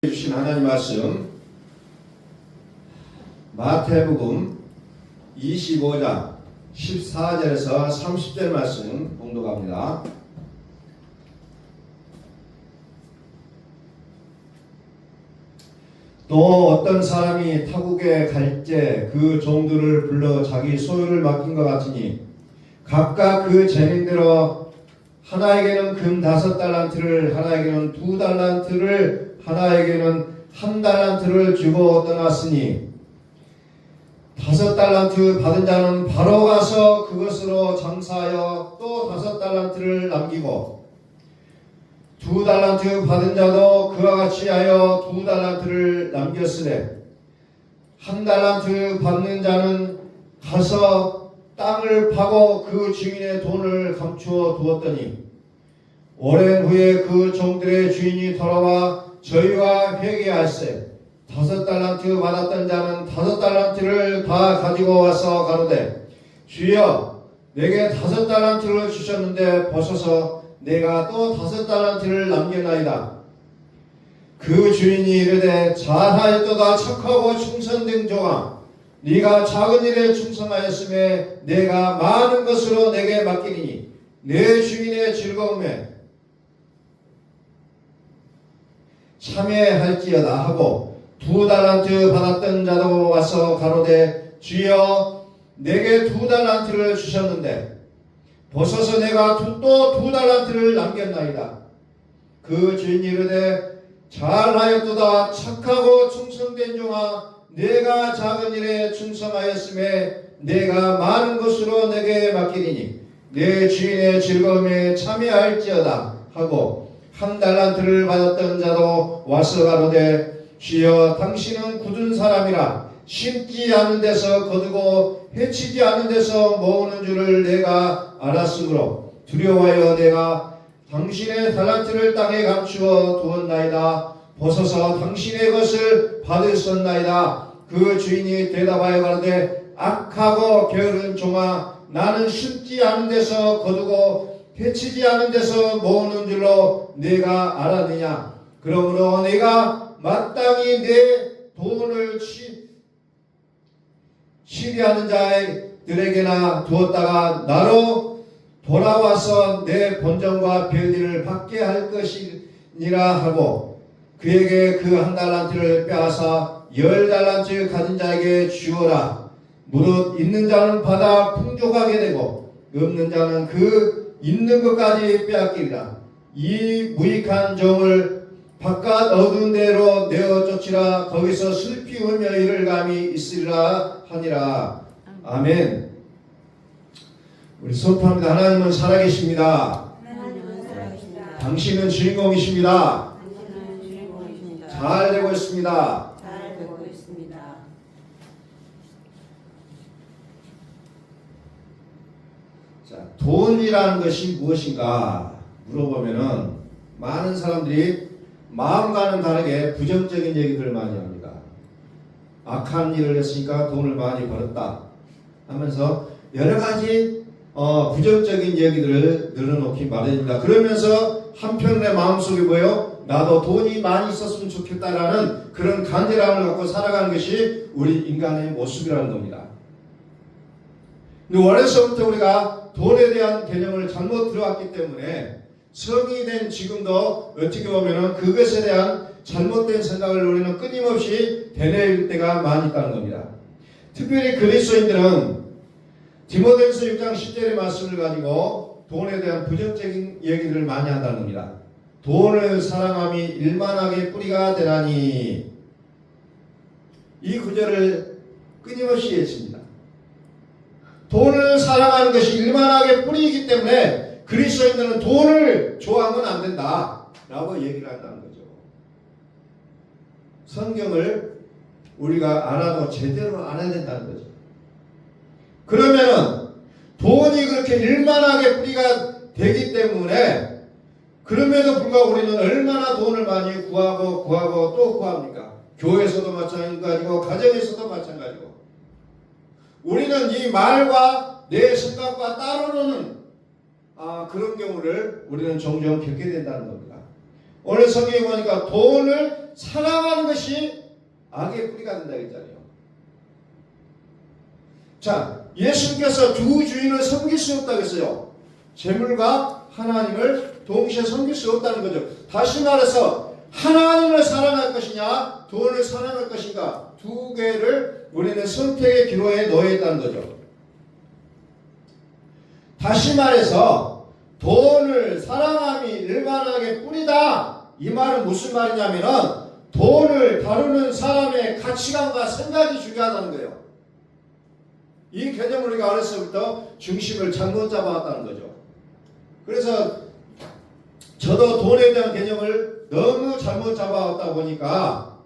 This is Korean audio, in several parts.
주신 하나님 말씀 마태복음 25장 14절에서 30절 말씀 봉독합니다. 또 어떤 사람이 타국에 갈 때 그 종들을 불러 자기 소유를 맡긴 것 같으니 각각 그 재능대로 하나에게는 금 5달란트를, 하나에게는 2달란트를, 하나에게는 1달란트를 주고 떠났으니 5달란트 받은 자는 바로 가서 그것으로 장사하여 또 5달란트를 남기고 2달란트 받은 자도 그와 같이 하여 2달란트를 남겼으되 1달란트 받는 자는 가서 땅을 파고 그 주인의 돈을 감추어 두었더니 오랜 후에 그 종들의 주인이 돌아와 저희와 회개할세 5달란트 받았던 자는 5달란트를 다 가지고 와서 가로되 주여 내게 5달란트를 주셨는데 벗어서 내가 또 5달란트를 남겨나이다. 그 주인이 이르되 잘하였도다 착하고 충성된 종아 네가 작은 일에 충성하였음에 내가 많은 것으로 내게 맡기리니 내 주인의 즐거움에 참여할지어다 하고 2달란트 받았던 자도 와서 가로되 주여 내게 2달란트를 주셨는데 벗어서 내가 또 2달란트를 남겼나이다. 그 주인이 이르되 잘하였도다 착하고 충성된 종아 내가 작은 일에 충성하였음에 내가 많은 것으로 내게 맡기리니 내 주인의 즐거움에 참여할지어다 하고 1달란트를 받았던 자도 와서 가로되 주여 당신은 굳은 사람이라 심지 않은 데서 거두고 해치지 않은 데서 모으는 줄을 내가 알았으므로 두려워하여 내가 당신의 달란트를 땅에 감추어 두었나이다. 벗어서 당신의 것을 받으셨나이다. 그 주인이 대답하여 가로되 악하고 게으른 종아 나는 심지 않은 데서 거두고 해치지 않은 데서 모으는 줄로 내가 알았느냐. 그러므로 내가 마땅히 내 돈을 치리하는 자들에게나 두었다가 나로 돌아와서 내 본전과 별일을 받게 할 것이니라 하고 그에게 그 1달란트를 빼앗아 10달란트 가진 자에게 주어라. 무릇 있는 자는 받아 풍족하게 되고 없는 자는 그 있는 것까지 빼앗기리라. 이 무익한 종을 바깥 어두운 데로 내어 쫓으라. 거기서 슬피 울며 이를 감이 있으리라 하니라. 아멘. 우리 선포합니다. 하나님은 살아계십니다. 당신은 주인공이십니다. 잘 되고 있습니다. 자, 돈이라는 것이 무엇인가 물어보면은 많은 사람들이 마음과는 다르게 부정적인 얘기들을 많이 합니다. 악한 일을 했으니까 돈을 많이 벌었다 하면서 여러 가지 부정적인 얘기들을 늘어놓기 마련입니다. 그러면서 한편의 마음속에 뭐예요? 나도 돈이 많이 있었으면 좋겠다라는 그런 간절함을 갖고 살아가는 것이 우리 인간의 모습이라는 겁니다. 근데 원래서부터 우리가 돈에 대한 개념을 잘못 들어왔기 때문에 성이 된 지금도 어떻게 보면은 그것에 대한 잘못된 생각을 우리는 끊임없이 되뇌일 때가 많이 있다는 겁니다. 특별히 그리스도인들은 디모데후서 6장 10절의 말씀을 가지고 돈에 대한 부정적인 얘기들을 많이 한다는 겁니다. 돈을 사랑함이 일만하게 뿌리가 되나니 이 구절을 끊임없이 외칩니다. 돈을 사랑하는 것이 일만하게 뿌리이기 때문에 그리스도인들은 돈을 좋아하면 안 된다 라고 얘기를 한다는 거죠. 성경을 우리가 알아도 제대로 알아야 된다는 거죠. 그러면은 돈이 그렇게 일만하게 뿌리가 되기 때문에 그럼에도 불구하고 우리는 얼마나 돈을 많이 구하고 또 구합니까? 교회에서도 마찬가지고 가정에서도 마찬가지고 우리는 이 말과 내 생각과 따로는 그런 경우를 우리는 종종 겪게 된다는 겁니다. 오늘 성경에 보니까 돈을 사랑하는 것이 악의 뿌리가 된다 했잖아요. 자, 예수님께서 두 주인을 섬길 수 없다고 했어요. 재물과 하나님을 동시에 섬길 수 없다는 거죠. 다시 말해서 하나님을 사랑할 것이냐 돈을 사랑할 것인가, 두 개를 우리는 선택의 기로에 넣어야 했다는 거죠. 다시 말해서 돈을 사랑함이 일반하게 뿌리다, 이 말은 무슨 말이냐면은 돈을 다루는 사람의 가치관과 생각이 중요하다는 거예요. 이 개념을 우리가 어렸을 때부터 중심을 잘못 잡아왔다는 거죠. 그래서 저도 돈에 대한 개념을 너무 잘못 잡아왔다 보니까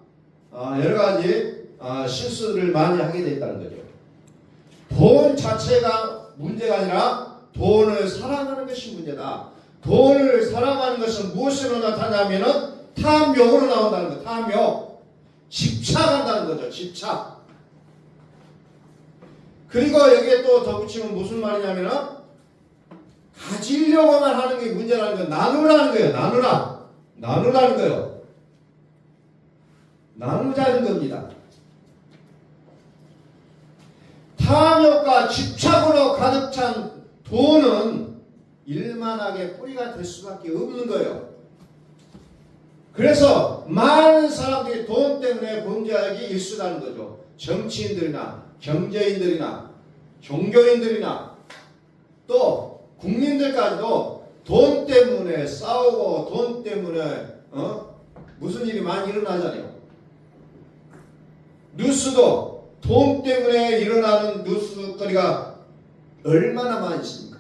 여러 가지 실수를 많이 하게 됐다는 거죠. 돈 자체가 문제가 아니라 돈을 사랑하는 것이 문제다. 돈을 사랑하는 것은 무엇으로 나타나냐면은 탐욕으로 나온다는 거. 탐욕. 집착한다는 거죠. 집착. 그리고 여기에 또 덧붙이면 무슨 말이냐면은 가지려고만 하는 게 문제라는 거. 나누라는 거예요. 나누라는 거예요. 나누자는 겁니다. 탐욕과 집착으로 가득 찬 돈은 일만하게 뿌리가 될 수밖에 없는 거예요. 그래서 많은 사람들이 돈 때문에 범죄하기 일쑤다는 거죠. 정치인들이나 경제인들이나 종교인들이나 또 국민들까지도 돈 때문에 싸우고 돈 때문에 무슨 일이 많이 일어나잖아요. 뉴스도 돈 때문에 일어나는 뉴스거리가 얼마나 많이 있습니까?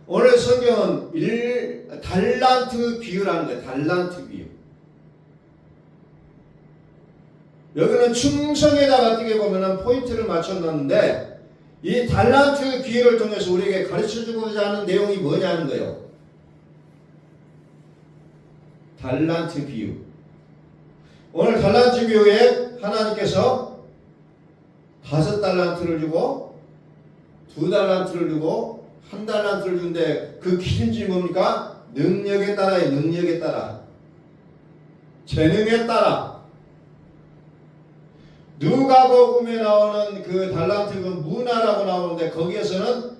오늘 성경은 달란트 비유라는 거예요. 달란트 비유. 여기는 충성에다가 어떻게 보면은 포인트를 맞춰놨는데 이 달란트 비유를 통해서 우리에게 가르쳐주고자 하는 내용이 뭐냐는 거예요. 달란트 비유. 오늘 달란트 비유에 하나님께서 5달란트를 주고 2달란트를 주고 1달란트를 주는데 그 기준이 뭡니까? 능력에 따라요. 능력에 따라. 재능에 따라. 누가복음에 나오는 그 달란트가 문화라고 나오는데 거기에서는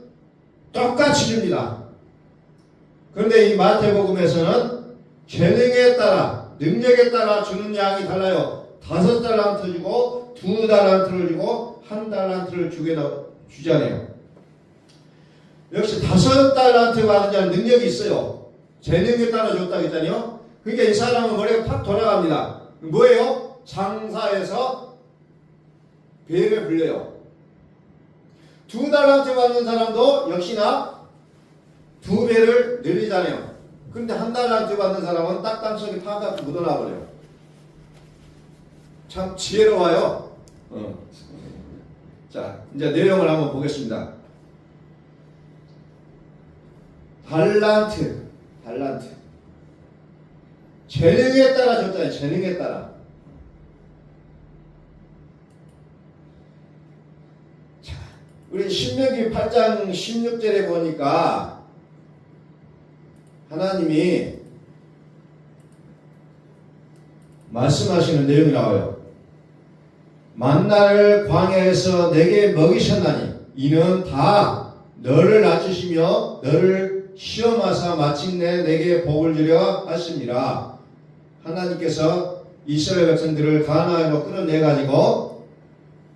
똑같이 줍니다. 그런데 이 마태복음에서는 재능에 따라, 능력에 따라 주는 양이 달라요. 5달란트 주고 2달란트를 주고 1달란트를 주잖아요. 역시 5달란트 받은 자는 능력이 있어요. 재능에 따라 줬다고 했잖아요. 그러니까 이 사람은 머리가 팍 돌아갑니다. 뭐예요? 장사해서 배를 불려요. 2달란트 받는 사람도 역시나 2배를 늘리잖아요. 그런데 1달란트 받는 사람은 딱땅 속에 파가 묻어나버려요. 참 지혜로워요. 자, 이제 내용을 한번 보겠습니다. 달란트. 재능에 따라 줬잖아요. 재능에 따라. 자, 우리 신명기 8장 16절에 보니까 하나님이 말씀하시는 내용이 나와요. 만나를 광야에서 내게 먹이셨나니 이는 다 너를 낮추시며 너를 시험하사 마침내 내게 복을 주려 하십니다. 하나님께서 이스라엘 백성들을 가나안으로 끌어내가지고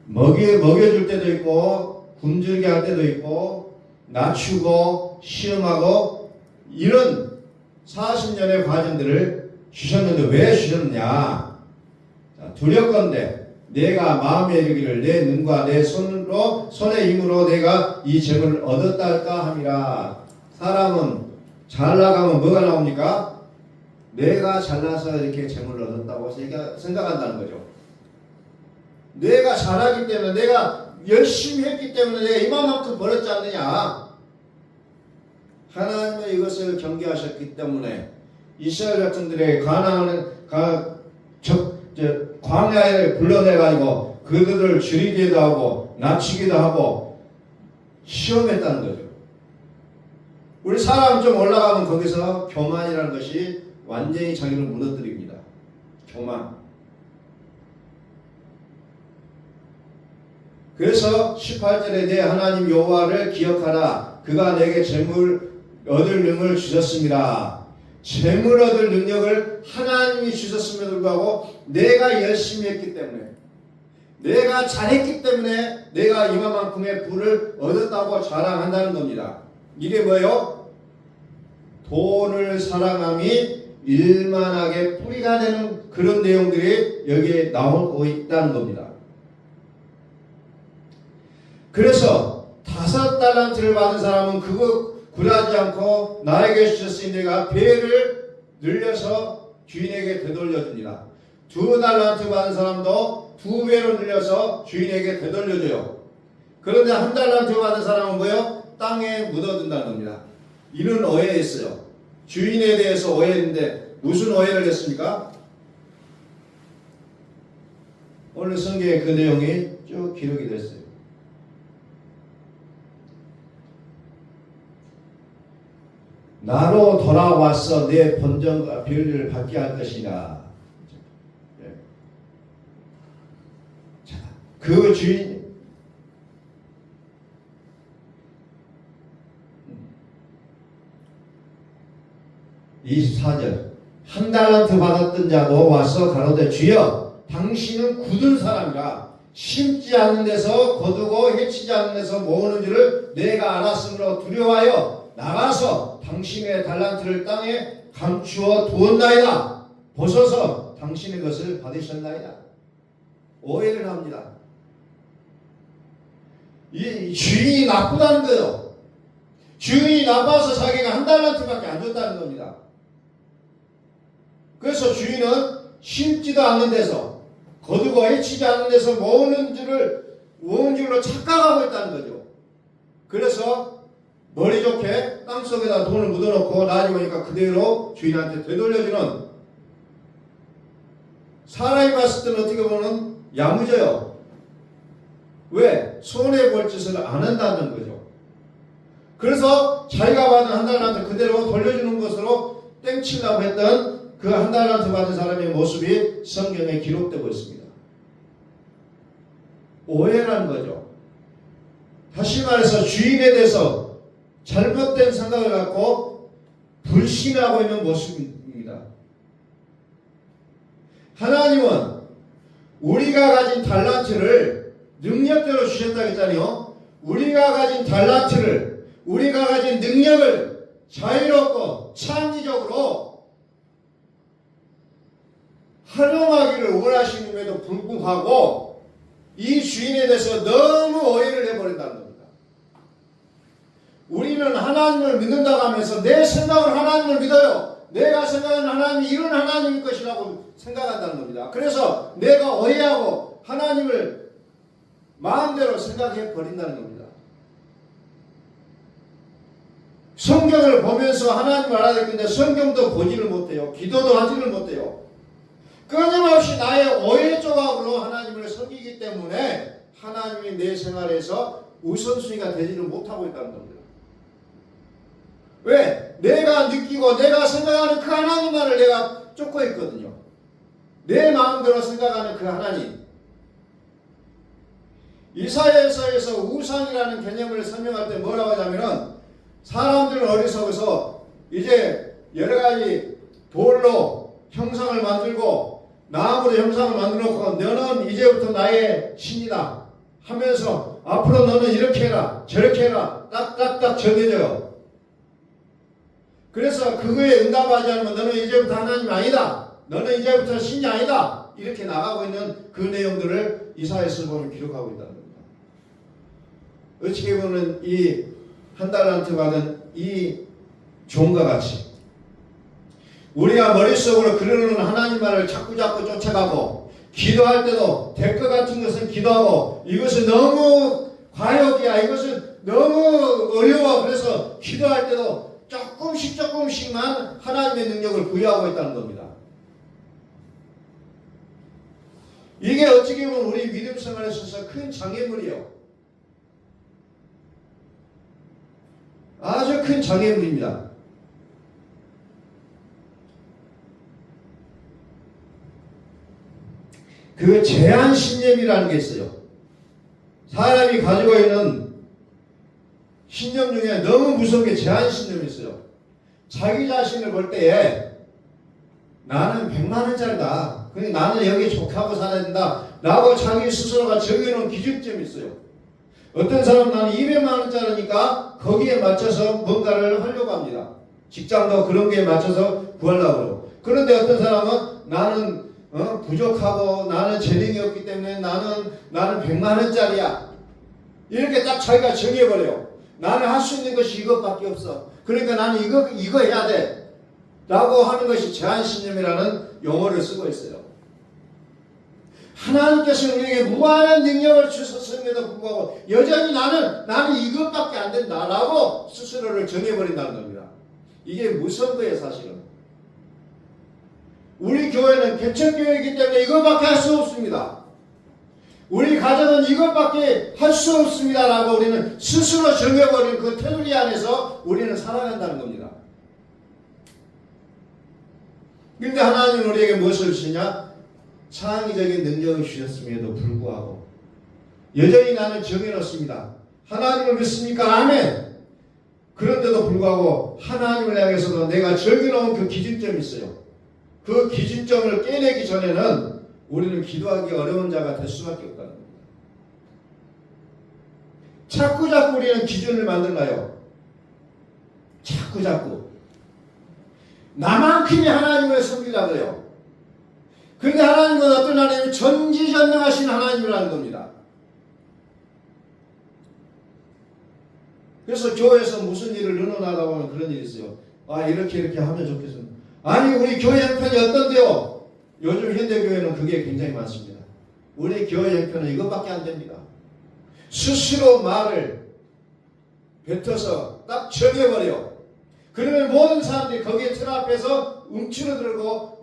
먹여줄 때도 있고 굶주리게 할 때도 있고 낮추고 시험하고 이런 40년의 과정들을 주셨는데 왜 주셨느냐? 두렵건대 내가 마음에 이르기를 내 눈과 내 손의 힘으로 내가 이 재물을 얻었다 할까 함이라. 사람은 잘 나가면 뭐가 나옵니까? 내가 잘나서 이렇게 재물을 얻었다고 생각한다는 거죠. 내가 잘하기 때문에 내가 열심히 했기 때문에 내가 이만큼 벌었지 않느냐. 하나님은 이것을 경계하셨기 때문에 이스라엘 백성들에게 광야에 불러내가지고 그들을 줄이기도 하고 낮추기도 하고 시험했다는 거죠. 우리 사람 좀 올라가면 거기서 교만이라는 것이 완전히 자기를 무너뜨립니다. 교만. 그래서 18절에 내 하나님 여호와를 기억하라. 그가 내게 재물 얻을 능을 주셨습니다. 재물 얻을 능력을 하나님이 주셨음에도 불구하고 내가 열심히 했기 때문에, 내가 잘했기 때문에 내가 이만큼의 부를 얻었다고 자랑한다는 겁니다. 이게 뭐예요? 돈을 사랑함이 일만하게 뿌리가 되는 그런 내용들이 여기에 나오고 있다는 겁니다. 그래서 5달란트를 받은 사람은 그거 굴하지 않고 나에게 주셨으니 내가 배를 늘려서 주인에게 되돌려줍니다. 2달란트 받은 사람도 2배로 늘려서 주인에게 되돌려줘요. 그런데 1달란트 받은 사람은 뭐예요? 땅에 묻어둔다는 겁니다. 이는 오해했어요. 주인에 대해서 오해했는데 무슨 오해를 했습니까? 오늘 성경에 그 내용이 쭉 기록이 됐어요. 나로 돌아와서 내 본전과 별리를 받게 할 것이다. 자, 그 주인 24절 1달란트 받았던 자도 와서 가로되 주여 당신은 굳은 사람이라 심지 않는 데서 거두고 해치지 않는 데서 모으는 줄을 내가 알았으므로 두려워하여 나가서 당신의 달란트를 땅에 감추어 두었나이다. 보소서 당신의 것을 받으셨나이다. 오해를 합니다. 이 주인이 나쁘다는 거예요. 주인이 나빠서 자기가 1달란트밖에 안 줬다는 겁니다. 그래서 주인은 심지도 않는 데서 거두고 해치지 않는 데서 모으는 줄로 착각하고 있다는 거죠. 그래서 머리 좋게 땅속에다 돈을 묻어놓고 나중에 오니까 그대로 주인한테 되돌려주는, 사람이 봤을 때는 어떻게 보면 야무져요. 왜? 손해볼 짓을 안 한다는 거죠. 그래서 자기가 받은 1달란트 그대로 돌려주는 것으로 땡치려고 했던 그 1달란트 받은 사람의 모습이 성경에 기록되고 있습니다. 오해라는 거죠. 다시 말해서 주인에 대해서 잘못된 생각을 갖고 불신하고 있는 모습입니다. 하나님은 우리가 가진 달란트를 능력대로 주셨다고 했잖아요. 우리가 가진 달란트를, 우리가 가진 능력을 자유롭고 창의적으로 활용하기를 원하시는데도 불구하고 이 주인에 대해서 너무 오해를 해버린다는 겁니다. 우리는 하나님을 믿는다고 하면서 내 생각은 하나님을 믿어요. 내가 생각하는 하나님이 이런 하나님일 것이라고 생각한다는 겁니다. 그래서 내가 오해하고 하나님을 마음대로 생각해 버린다는 겁니다. 성경을 보면서 하나님을 알아야 되는데 성경도 보지를 못해요. 기도도 하지를 못해요. 끊임없이 나의 오해 조각으로 하나님을 섬기기 때문에 하나님이 내 생활에서 우선순위가 되지를 못하고 있다는 겁니다. 왜? 내가 느끼고 내가 생각하는 그 하나님만을 내가 쫓고 있거든요. 내 마음대로 생각하는 그 하나님. 이사야서에서 우상이라는 개념을 설명할 때 뭐라고 하냐면은 사람들은 어리석어서 이제 여러 가지 돌로 형상을 만들고 나무로 형상을 만들어 놓고 너는 이제부터 나의 신이다 하면서 앞으로 너는 이렇게 해라 저렇게 해라 딱딱딱 정해져요. 그래서 그거에 응답하지 않으면 너는 이제부터 하나님 아니다, 너는 이제부터 신이 아니다, 이렇게 나가고 있는 그 내용들을 이사야서를 보면 기록하고 있다는 겁니다. 어떻게 보면 이 1달란트 받은 이 종과 같이 우리가 머릿속으로 그려놓은 하나님만을 자꾸 쫓아가고 기도할 때도 될 것 같은 것은 기도하고 이것은 너무 과욕이야, 이것은 너무 어려워, 그래서 기도할 때도 조금씩만 하나님의 능력을 부여하고 있다는 겁니다. 이게 어떻게 보면 우리 믿음 생활에 있어서 큰 장애물이에요. 아주 큰 장애물입니다. 그 제한신념이라는 게 있어요. 사람이 가지고 있는 신념 중에 너무 무서운 게 제한신념이 있어요. 자기 자신을 볼 때에 나는 100만 원짜리다. 그러니까 나는 여기에 족하고 살아야 된다. 라고 자기 스스로가 정해놓은 기준점이 있어요. 어떤 사람은 나는 200만 원짜리니까 거기에 맞춰서 뭔가를 하려고 합니다. 직장도 그런 게 맞춰서 구하려고 그러고. 그런데 어떤 사람은 나는 부족하고 나는 재능이 없기 때문에 나는 100만 원짜리야. 이렇게 딱 자기가 정해버려요. 나는 할 수 있는 것이 이것밖에 없어. 그러니까 나는 이거 해야 돼. 라고 하는 것이 제한신념이라는 용어를 쓰고 있어요. 하나님께서는 우리에게 무한한 능력을 주셨음에도 불구하고 여전히 나는 이것밖에 안 된다. 라고 스스로를 정해버린다는 겁니다. 이게 무서운 거예요, 사실은. 우리 교회는 개척교회이기 때문에 이것밖에 할 수 없습니다. 우리 가정은 이것밖에 할 수 없습니다. 라고 우리는 스스로 정해버린 그 테두리 안에서 우리는 살아간다는 겁니다. 그런데 하나님은 우리에게 무엇을 주시냐? 창의적인 능력을 주셨음에도 불구하고 여전히 나는 정해놓습니다. 하나님을 믿습니까? 아멘. 그런데도 불구하고 하나님을 향해서도 내가 정해놓은 그 기준점이 있어요. 그 기준점을 깨내기 전에는 우리는 기도하기 어려운 자가 될 수밖에 없다는 겁니다. 자꾸 우리는 기준을 만들어요. 자꾸 나만큼이 하나님을 섬기려고 해요. 그런데 하나님은 어떤 하나님은 전지전능하신 하나님이라는 겁니다. 그래서 교회에서 무슨 일을 의논하다 보면 그런 일이 있어요. 이렇게 하면 좋겠습니다. 아니 우리 교회 형편이 어떤데요? 요즘 현대교회는 그게 굉장히 많습니다. 우리 교회 형편은 이것밖에 안 됩니다. 스스로 말을 뱉어서 딱 정해버려. 그러면 모든 사람들이 거기에 틀 앞에서 움츠러들고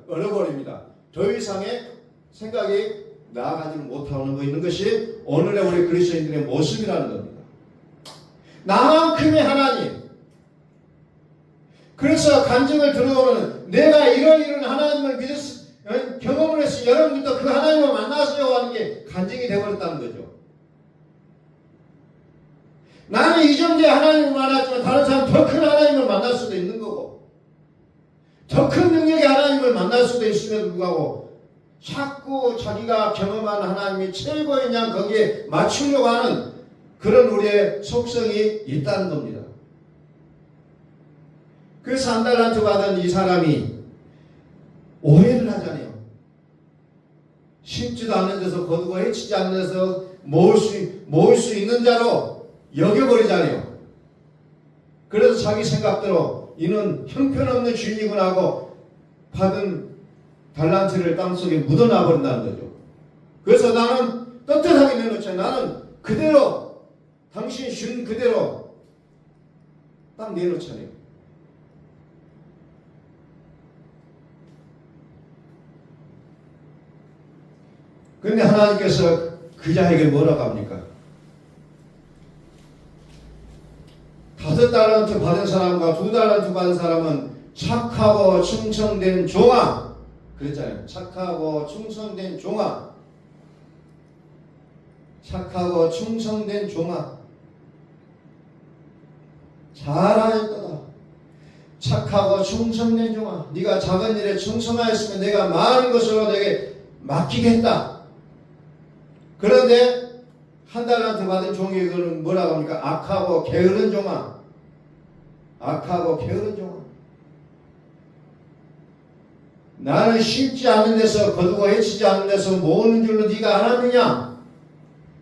얼어버립니다. 더 이상의 생각이 나아가지는 못하는 거 있는 것이 오늘의 우리 그리스도인들의 모습이라는 겁니다. 나만큼의 하나님. 그래서 간증을 들어보면 내가 이런 하나님을 경험을 해서 여러분들도 그 하나님을 만나세요 하는 게 간증이 되어버렸다는 거죠. 나는 이 정도의 하나님을 만났지만 다른 사람은 더 큰 하나님을 만날 수도 있는 거고 더 큰 능력의 하나님을 만날 수도 있음에도 불구하고 자꾸 자기가 경험한 하나님이 최고인 양 거기에 맞추려고 하는 그런 우리의 속성이 있다는 겁니다. 그래서 한 달란트 받은 이 사람이 오해를 하잖아요. 심지도 않는 데서 거두고 해치지 않는 데서 모을 수 있는 자로 여겨버리잖아요. 그래서 자기 생각대로 이는 형편없는 주인이구나 하고 받은 달란트를 땅속에 묻어놔 버린다는 거죠. 그래서 나는 떳떳하게 내놓자. 나는 그대로 당신이 준 그대로 딱 내놓잖아요. 그런데 하나님께서 그 자에게 뭐라고 합니까? 5달란트 받은 사람과 2달란트 받은 사람은 착하고 충성된 종아. 그랬잖아요. 착하고 충성된 종아. 착하고 충성된 종아. 잘할 거다. 착하고 충성된 종아. 네가 작은 일에 충성하였으면 내가 많은 것으로 내게 맡기겠다. 그런데 1달란트 받은 종이 그는 뭐라고 합니까? 악하고 게으른 종아. 악하고 게으른 종아. 나는 심지 않은 데서 거두고 해치지 않은 데서 모으는 줄로 네가 알았느냐?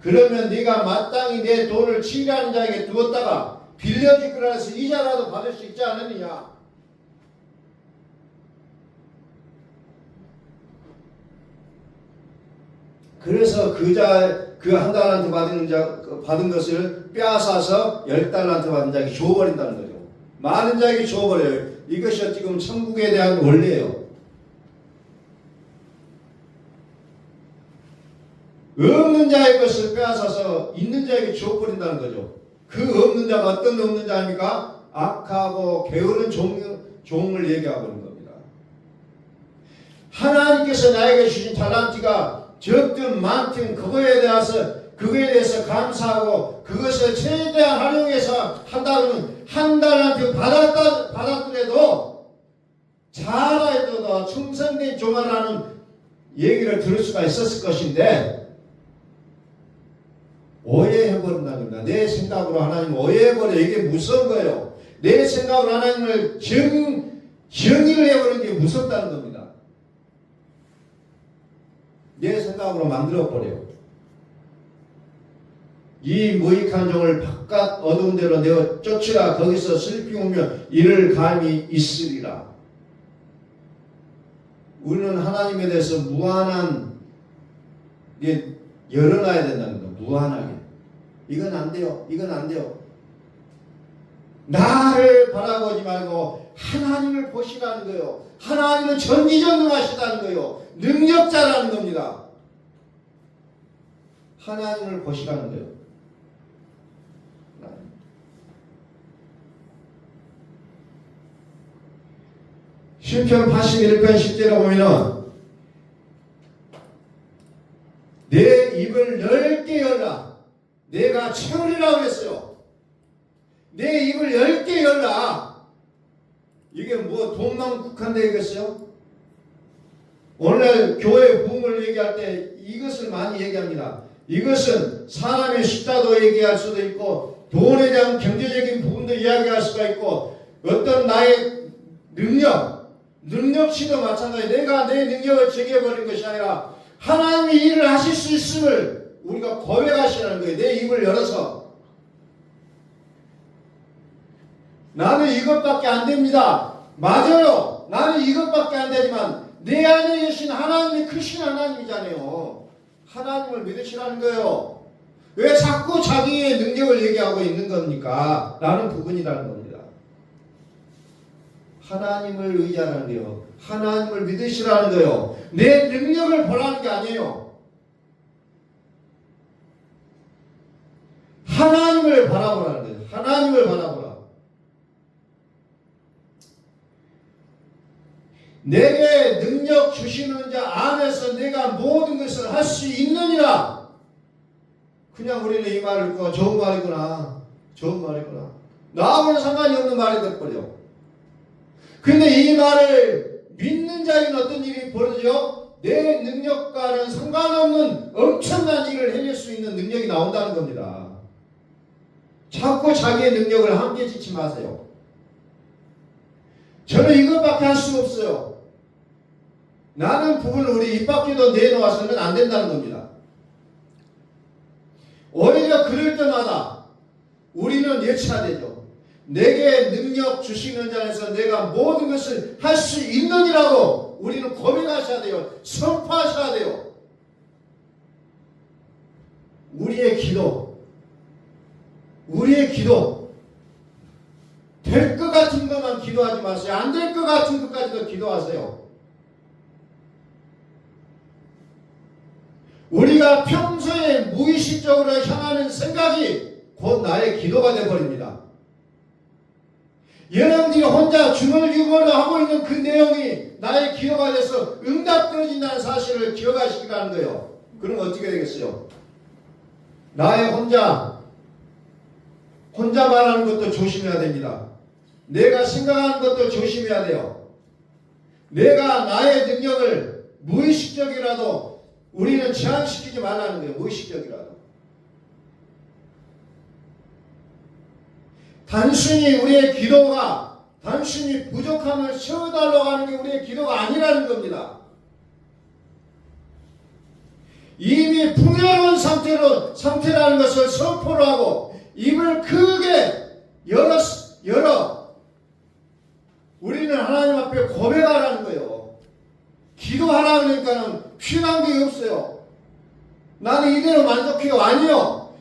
그러면 네가 마땅히 내 돈을 치리하는 자에게 두었다가 빌려줄 거라 해서 이자라도 받을 수 있지 않느냐? 그래서 그 1달란트 받은 것을 빼앗아서 10달란트 받은 자에게 줘버린다는 거죠. 많은 자에게 줘버려요. 이것이 지금 천국에 대한 원리예요. 없는 자의 것을 빼앗아서 있는 자에게 줘버린다는 거죠. 그 없는 자가 어떤 없는 자입니까? 악하고 게으른 종을 얘기하고 있는 겁니다. 하나님께서 나에게 주신 달란트가 적든 많든 그거에 대해서 감사하고 그것을 최대한 활용해서 한다면 한 달란트 받았더라도 잘해도 충성된 종아라는 얘기를 들을 수가 있었을 것인데 오해해버린다는 겁니다. 내 생각으로 하나님을 오해해버려. 이게 무서운 거예요. 내 생각으로 하나님을 정의를 해버리는 게 무섭다는 겁니다. 내 생각으로 만들어버려요. 이 무익한 종을 바깥 어두운 데로 내어 쫓으라. 거기서 슬피 오며 이를 감히 있으리라. 우리는 하나님에 대해서 무한한 열어놔야 된다는 거예요. 무한하게. 이건 안 돼요. 이건 안 돼요. 나를 바라보지 말고 하나님을 보시라는 거예요. 하나님은 전지전능하시다는 거예요. 능력자라는 겁니다. 하나님을 보시라는 거예요. 시편 81편 10절에 보면은 내 입을 넓게 열라. 내가 채우리라고 했어요. 내 입을 넓게 열라. 이게 뭐 돈만 국한되겠어요? 오늘날 교회 부흥을 얘기할 때 이것을 많이 얘기합니다. 이것은 사람의 숫자도 얘기할 수도 있고 돈에 대한 경제적인 부분도 이야기할 수가 있고 어떤 나의 능력치도 마찬가지. 내가 내 능력을 제기해버린 것이 아니라 하나님이 일을 하실 수 있음을 우리가 고백하시라는 거예요. 내 입을 열어서 나는 이것밖에 안 됩니다. 맞아요. 나는 이것밖에 안 되지만 내 안에 계신 하나님이 크신 하나님이잖아요. 하나님을 믿으시라는 거예요. 왜 자꾸 자기의 능력을 얘기하고 있는 겁니까? 라는 부분이라는 겁니다. 하나님을 의지하라는 거예요. 하나님을 믿으시라는 거예요. 내 능력을 보라는 게 아니에요. 하나님을 바라보라는 거예요. 하나님을 바라보라. 내게 능력 주시는 자 안에서 내가 모든 것을 할 수 있느니라. 그냥 우리는 이 말을 듣고 좋은 말이구나. 좋은 말이구나. 나하고는 상관이 없는 말이 돼버려. 근데 이 말을 믿는 자에게는 어떤 일이 벌어지죠? 내 능력과는 상관없는 엄청난 일을 해낼 수 있는 능력이 나온다는 겁니다. 자꾸 자기의 능력을 한계 짓지 마세요. 저는 이것밖에 할 수 없어요. 나는 부분을 우리 입 밖에도 내놓아서는 안 된다는 겁니다. 오히려 그럴 때마다 우리는 예치해야 되죠. 내게 능력 주시는 자에서 내가 모든 것을 할 수 있느니라고 우리는 고백하셔야 돼요. 선포하셔야 돼요. 우리의 기도 될 것 같은 것만 기도하지 마세요. 안 될 것 같은 것까지도 기도하세요. 우리가 평소에 무의식적으로 향하는 생각이 곧 나의 기도가 되어버립니다. 여러분들이 혼자 중얼중얼 하고 있는 그 내용이 나의 기도가 돼서 응답 떨어진다는 사실을 기억하시기라는 거예요. 그럼 어떻게 되겠어요? 나의 혼자 말하는 것도 조심해야 됩니다. 내가 생각하는 것도 조심해야 돼요. 내가 나의 능력을 무의식적이라도 우리는 제한시키지 말라는 거예요. 무의식적이라도. 단순히 우리의 기도가 단순히 부족함을 채워달라고 하는 게 우리의 기도가 아니라는 겁니다. 이미 풍요로운 상태라는 것을 선포를 하고 입을 크게 열어 우리는 하나님 앞에 고백하라는 거예요. 기도하라 그러니까는 필요한 게 없어요. 나는 이대로 만족해요. 아니요.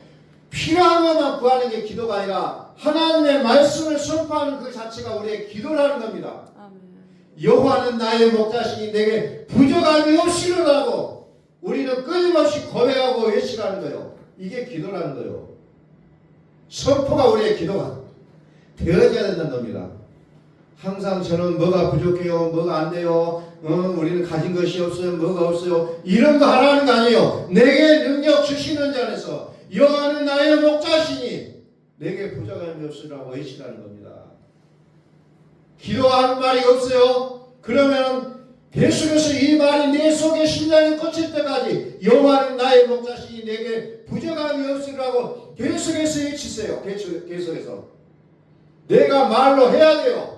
필요한 것만 구하는 게 기도가 아니라 하나님의 말씀을 선포하는 그 자체가 우리의 기도라는 겁니다. 여호와는 나의 목자시니 내게 부족함이 없이로라고 우리는 끊임없이 고백하고 외치라는 거예요. 이게 기도라는 거예요. 선포가 우리의 기도가 되어져야 된다는 겁니다. 항상 저는 뭐가 부족해요, 뭐가 안 돼요, 우리는 가진 것이 없어요, 뭐가 없어요, 이런 거 하라는 거 아니에요. 내게 능력 주시는 자 안에서 여호와는 나의 목자시니 내게 부족함이 없으라고 외치라는 겁니다. 기도하는 말이 없어요. 그러면 계속해서 이 말이 내 속에 신랑이 꽂힐 때까지 여호와는 나의 목자시니 내게 부족함이 없으라고 계속해서 외치세요. 계속해서 내가 말로 해야 돼요.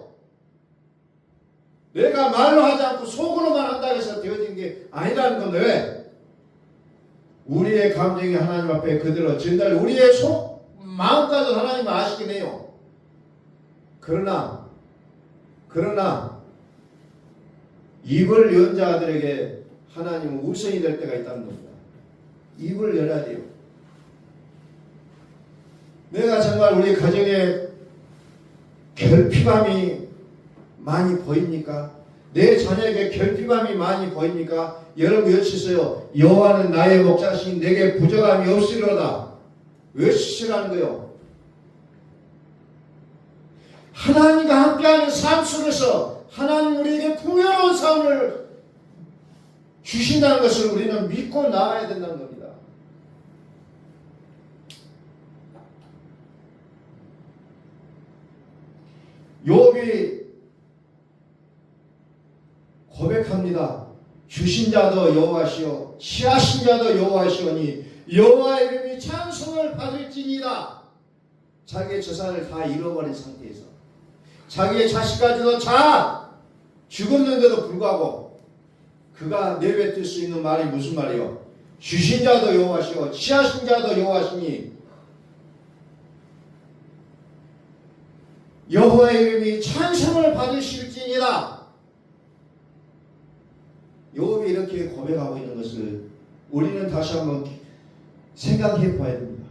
내가 말로 하지 않고 속으로만 한다고 해서 되어진 게 아니라는 건데, 왜? 우리의 감정이 하나님 앞에 그대로 전달, 우리의 속 마음까지 하나님은 아시긴 해요. 그러나 입을 연 자들에게 하나님은 우선이 될 때가 있다는 겁니다. 입을 열어야 돼요. 내가 정말 우리 가정에 결핍함이 많이 보입니까? 내 자녀에게 결핍함이 많이 보입니까? 여러분 외치세요. 여호와는 나의 목자시니 내게 부족함이 없으리로다. 외치시라는 거예요. 하나님과 함께하는 삶 속에서 하나님 우리에게 풍요로운 삶을 주신다는 것을 우리는 믿고 나가야 된다는 겁니다. 욥이 고백합니다. 주신 자도 여호와시오 취하신 자도 여호와시오니 여호와의 이름이 찬송을 받을지니라. 자기의 재산을 다 잃어버린 상태에서 자기의 자식까지도 다 죽었는데도 불구하고 그가 내뱉을 수 있는 말이 무슨 말이요? 주신 자도 여호와시오 취하신 자도 여호와시니 여호와의 이름이 찬송을 받으실지니라. 욥이 이렇게 고백하고 있는 것을 우리는 다시 한번 생각해 봐야 됩니다.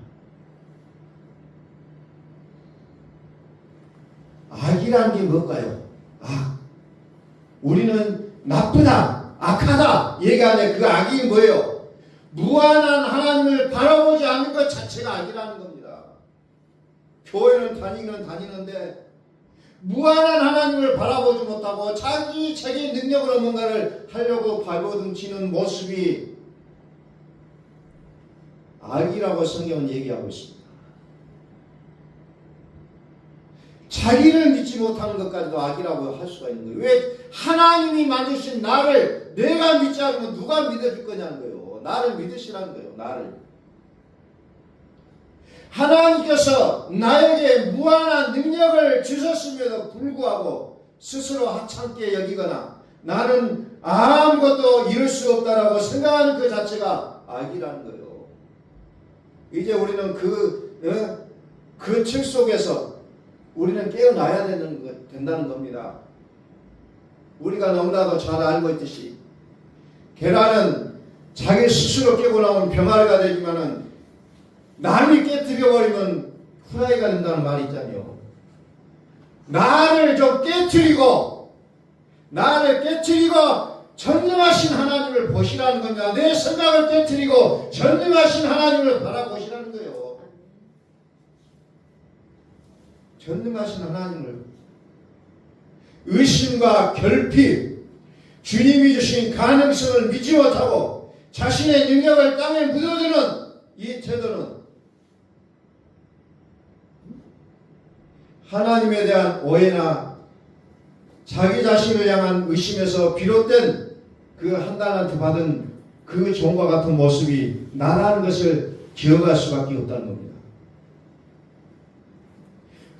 악이라는 게 뭘까요? 악. 우리는 나쁘다, 악하다 얘기하는데 그 악이 뭐예요? 무한한 하나님을 바라보지 않는 것 자체가 악이라는 겁니다. 교회는 다니는데 무한한 하나님을 바라보지 못하고 자기 능력으로 뭔가를 하려고 발버둥치는 모습이 악이라고 성경은 얘기하고 있습니다. 자기를 믿지 못하는 것까지도 악이라고 할 수가 있는 거예요. 왜? 하나님이 만드신 나를 내가 믿지 않으면 누가 믿어줄 거냐는 거예요. 나를 믿으시라는 거예요. 나를. 하나님께서 나에게 무한한 능력을 주셨음에도 불구하고 스스로 하찮게 여기거나 나는 아무것도 이룰 수 없다라고 생각하는 그 자체가 악이라는 거예요. 이제 우리는 그 칠 속에서 우리는 깨어나야 된다는 겁니다. 우리가 너무나도 잘 알고 있듯이 계란은 자기 스스로 깨고 나오면 병아리가 되지만은 남이 깨뜨려버리면 후라이가 된다는 말이 있잖아요. 나를 좀 깨뜨리고 전능하신 하나님을 보시라는 겁니다. 내 생각을 깨뜨리고 전능하신 하나님을 바라보시라는 거예요. 전능하신 하나님을. 의심과 결핍, 주님이 주신 가능성을 믿지 못하고 자신의 능력을 땅에 묻어두는 이 태도는 하나님에 대한 오해나 자기 자신을 향한 의심에서 비롯된 그 한단한테 받은 그 종과 같은 모습이 나라는 것을 기억할 수밖에 없다는 겁니다.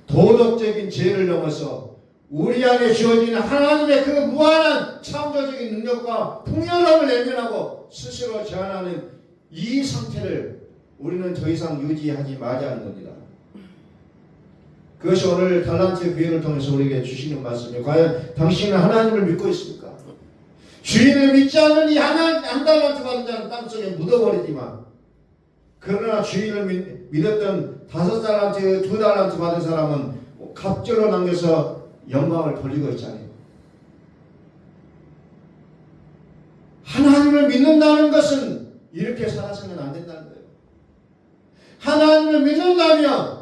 도덕적인 죄를 넘어서 우리 안에 주어진 하나님의 그 무한한 창조적인 능력과 풍요로움을 내면하고 스스로 제한하는 이 상태를 우리는 더 이상 유지하지 말자는 겁니다. 그것이 오늘 달란트의 기회를 통해서 우리에게 주시는 말씀이에요. 과연 당신은 하나님을 믿고 있습니까? 주인을 믿지 않은 이 한 달란트 받은 자는 땅속에 묻어버리지만 그러나 주인을 믿었던 5달란트, 2달란트 받은 사람은 갑절로 남겨서 영광을 돌리고 있잖아요. 하나님을 믿는다는 것은 이렇게 살아서는 안 된다는 거예요. 하나님을 믿는다면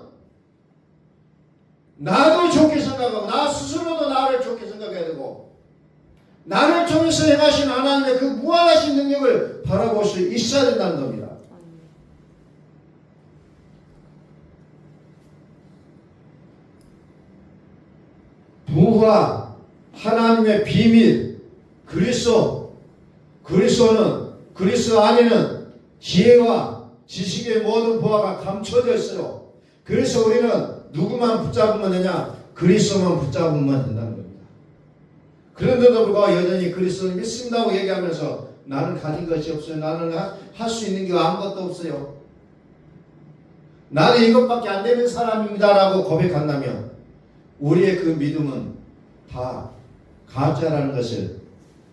나도 좋게 좋게 생각하고 나 스스로도 나를 좋게 생각해야 되고 나를 통해서 행하신 하나님의 그 무한하신 능력을 바라볼 수 있어야 된다는 겁니다. 부활, 하나님의 비밀, 그리스도 안에는 지혜와 지식의 모든 보화가 감춰져 있어요. 그래서 우리는 누구만 붙잡으면 되냐? 그리스도만 붙잡으면 된다는 겁니다. 그런데도 불구하고 여전히 그리스도를 믿습니다고 얘기하면서 나는 가진 것이 없어요. 나는 할 수 있는 게 아무것도 없어요. 나는 이것밖에 안 되는 사람입니다라고 고백한다면 우리의 그 믿음은 다 가짜라는 것을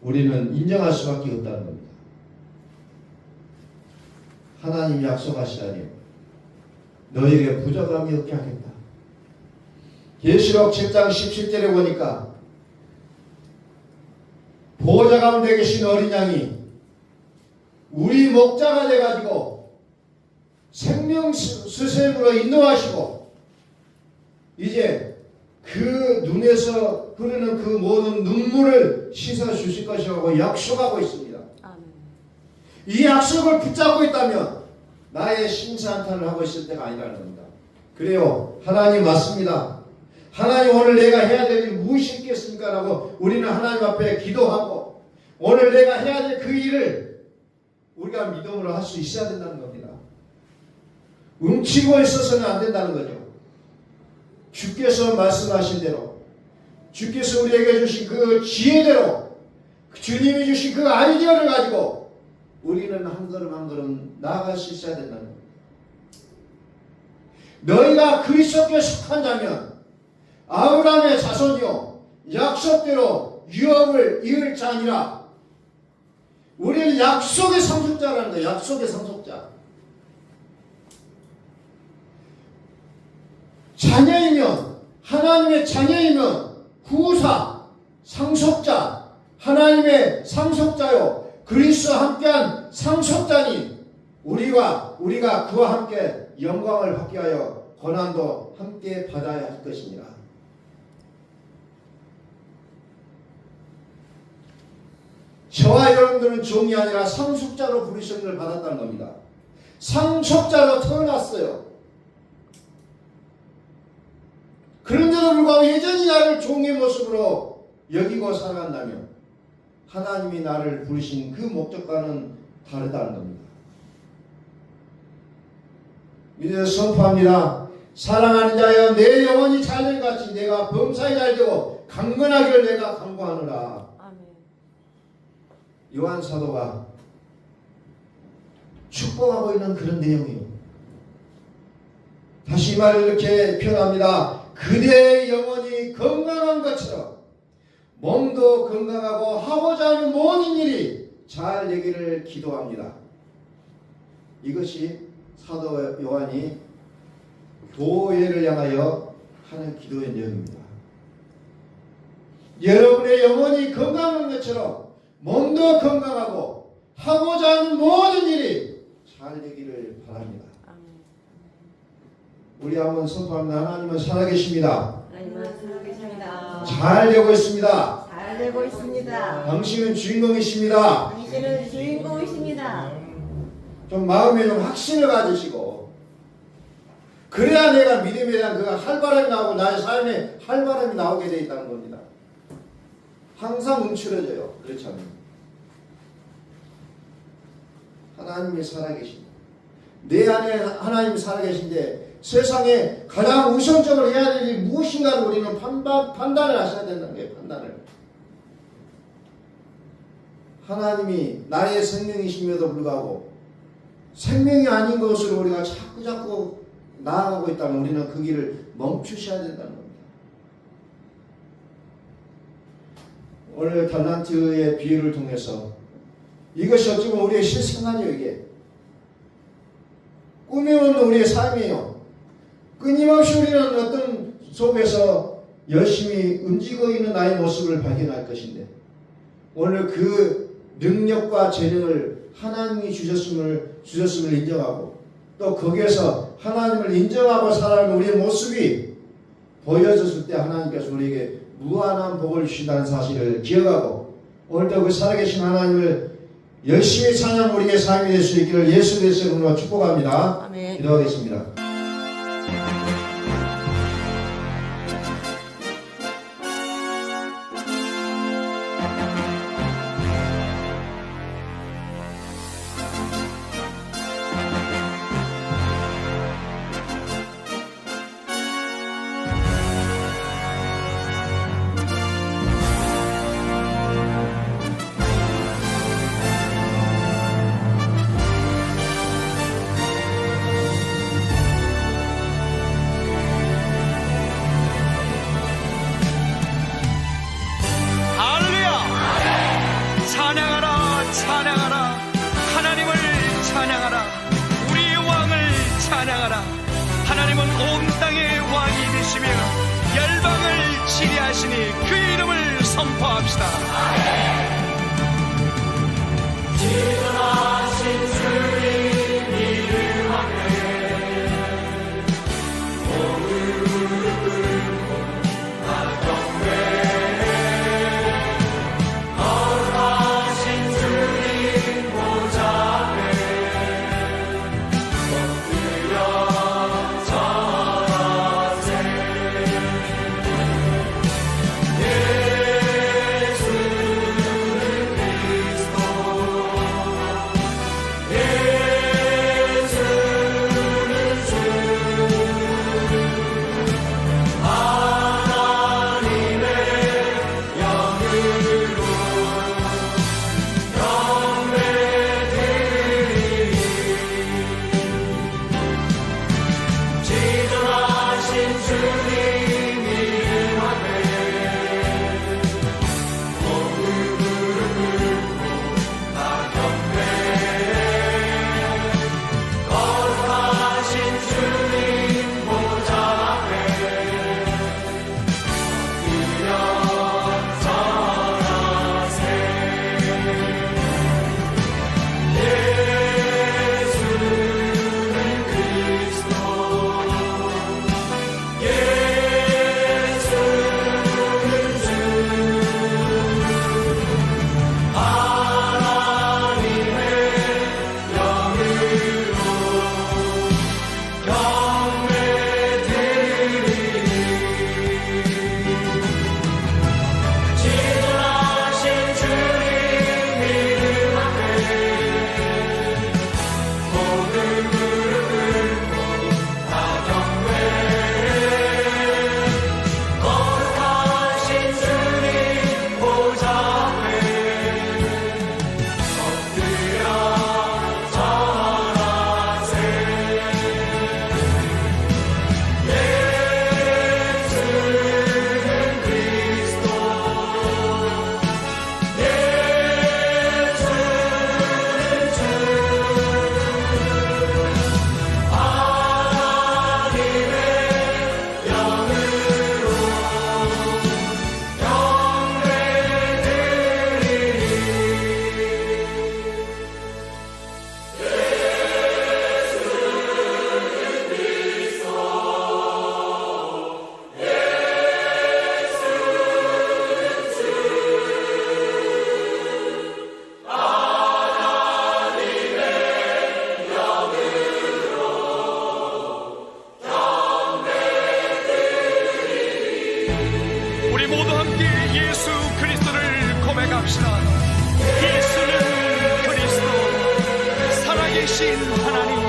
우리는 인정할 수밖에 없다는 겁니다. 하나님 약속하시다니 너에게 부족함이 없게 하겠다. 계시록 7장 17절에 보니까 보호자 가운데 계신 어린 양이 우리 목자가 돼가지고 생명 수샘으로 인도하시고 이제 그 눈에서 흐르는 그 모든 눈물을 씻어 주실 것이라고 약속하고 있습니다. 이 약속을 붙잡고 있다면 나의 심사한탄을 하고 있을 때가 아니라는 겁니다. 그래요. 하나님 맞습니다. 하나님 오늘 내가 해야 될 일이 무엇이 있겠습니까? 라고 우리는 하나님 앞에 기도하고 오늘 내가 해야 될 그 일을 우리가 믿음으로 할 수 있어야 된다는 겁니다. 움츠고 있어서는 안 된다는 거죠. 주께서 말씀하신 대로 주께서 우리에게 주신 그 지혜대로 주님이 주신 그 아이디어를 가지고 우리는 한 걸음 한 걸음 나아갈 수 있어야 된다는 겁니다. 너희가 그리스도께 속한 자면 아브라함의 자손이요 약속대로 유업을 이을 자니라. 우리는 약속의 상속자라는 거예요. 약속의 상속자. 자녀이면 하나님의 자녀이면 후사 상속자 하나님의 상속자요 그리스도와 함께한 상속자니 우리가 그와 함께 영광을 받게 하여 고난도 함께 받아야 할 것입니다. 저와 여러분들은 종이 아니라 상속자로 부르심을 받았다는 겁니다. 상속자로 태어났어요. 그런데도 불구하고 여전히 나를 종의 모습으로 여기고 살아간다면 하나님이 나를 부르신 그 목적과는 다르다는 겁니다. 믿어 선포합니다. 사랑하는 자여 내 영혼이 잘된같이 내가 범사에 잘되고 강건하기를 내가 간구하노라. 아멘. 요한 사도가 축복하고 있는 그런 내용이에요. 다시 이 말을 이렇게 표현합니다. 그대의 영혼이 건강한 것처럼 몸도 건강하고 하고자 하는 모든 일이 잘 되기를 기도합니다. 이것이 사도 요한이 교회를 향하여 하는 기도의 내용입니다. 여러분의 영혼이 건강한 것처럼 몸도 건강하고 하고자 하는 모든 일이 잘 되기를 바랍니다. 우리 한번 선포합니다. 하나님은 살아계십니다. 하나님은 살아계십니다. 잘 되고 있습니다. 잘 되고 있습니다. 당신은 주인공이십니다. 당신은 주인공이십니다. 좀 마음에 좀 확신을 가지시고 그래야 내가 믿음에 대한 그 활발함이 나오고 나의 삶에 활발함이 나오게 되어 있다는 겁니다. 항상 움츠러져요. 그렇지 않나요? 하나님이 살아계십니다. 내 안에 하나님이 살아계신데 세상에 가장 우선적으로 해야 될 일이 무엇인가를 우리는 판단을 하셔야 된다는 거예요. 판단을. 하나님이 나의 생명이심에도 불구하고 생명이 아닌 것으로 우리가 자꾸 나아가고 있다면 우리는 그 길을 멈추셔야 된다는 겁니다. 오늘 달란트의 비유를 통해서 이것이 어찌 보면 우리의 실생활이에요. 이게 꾸며온 우리의 삶이에요. 끊임없이 우리는 어떤 속에서 열심히 움직이고 있는 나의 모습을 발견할 것인데 오늘 그 능력과 재능을 하나님이 주셨음을 인정하고 또 거기에서 하나님을 인정하고 살아가는 우리의 모습이 보여졌을 때 하나님께서 우리에게 무한한 복을 주신다는 사실을 기억하고 오늘도 그 살아계신 하나님을 열심히 찬양 우리의 삶이 될 수 있기를 예수 그리스도의 이름으로 축복합니다. 아멘. 기도하겠습니다. 할렐루야! 찬양하라, 찬양하라, 하나님을 찬양하라, 우리의 왕을 찬양하라. 하나님은 온 땅의 왕이 되시며 열방을 지배하시니 그 이름을 선포합시다. 지존하신 주님 이름하게 예수 그리스도를 고백합시다. 예수는 그리스도, 살아계신 하나님.